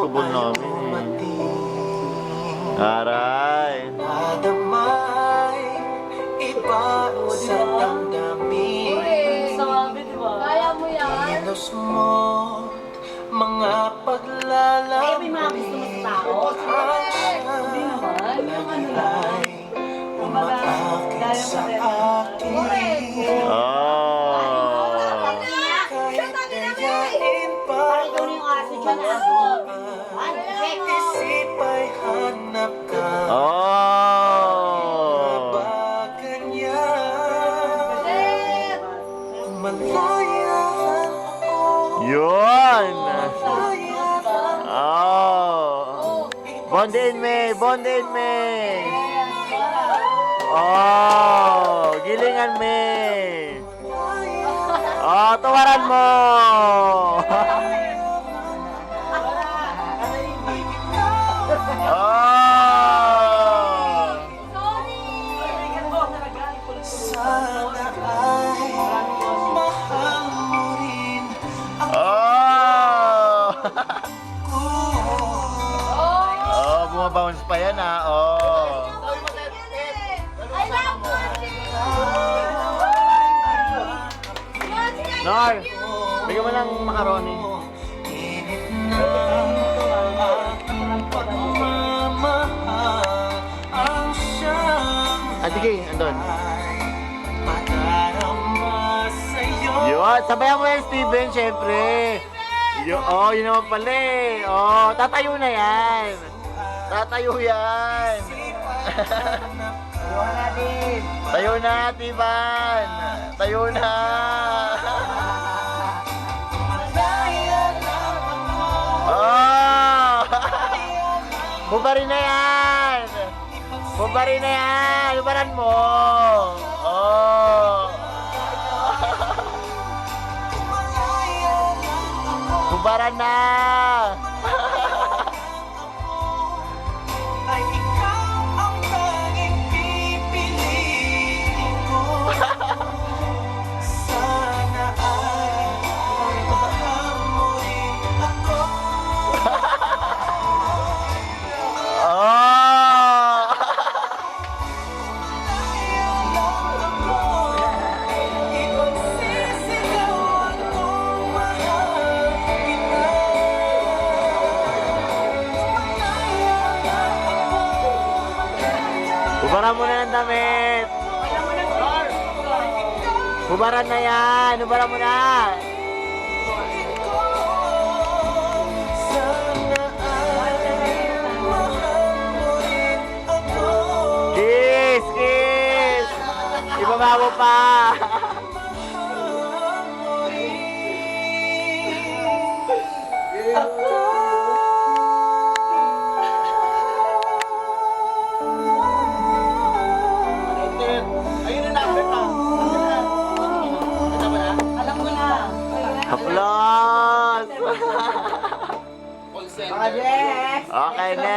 basketball namin. Aray. Nadamay, iba sa damdamin. Sabi, di ba? Kaya mo yan. Kilos mo, mga paglalambing. Ay, may mga gusto mo sa tao. Hindi naman. Yung ano lang. Umaakit sa akin. Oh. Kahit gayain pa Ikaw na yung aso dyan, aso. isip ay hanap ka. Oh. Ba ganyan? Malaya ako. Yun. Malaya Oh. Bondin me, bondin me. Oh, gilingan me. Oh, tuwaran mo. Oh. sana ay mahal mo rin Oh. ako. Oh, bumabounce pa yan ah. Oh. I love you. Nor, bigyan mo ng macaroni. Init ng aking pagmamahal ang siyang Ah, sige, andun. padarama sa'yo. Yun, sabayan mo yan, Steven, syempre. Oh, yun naman pala eh. Oh, tatayo na yan. Tatayo yan. Tayo na, Tiban. Tayo na. Oh! Hubarin na yan. Hubarin na yan. Hubaran mo. Oh. Hubaran na. Ay ikaw ang tanging pipiliin ko. Sana ay mahal mo rin ako. Oh! Ipagsisigawan kong mahal kita. Hubaran mo na ng damit. Hubaran na yan. Hubaran mo na. Sana ay mahal mo rin ako. Kiss! Kiss! Ibaba mo pa. Mahal mo rin ako. Alam mo na. Applause! Yes. Okay, next.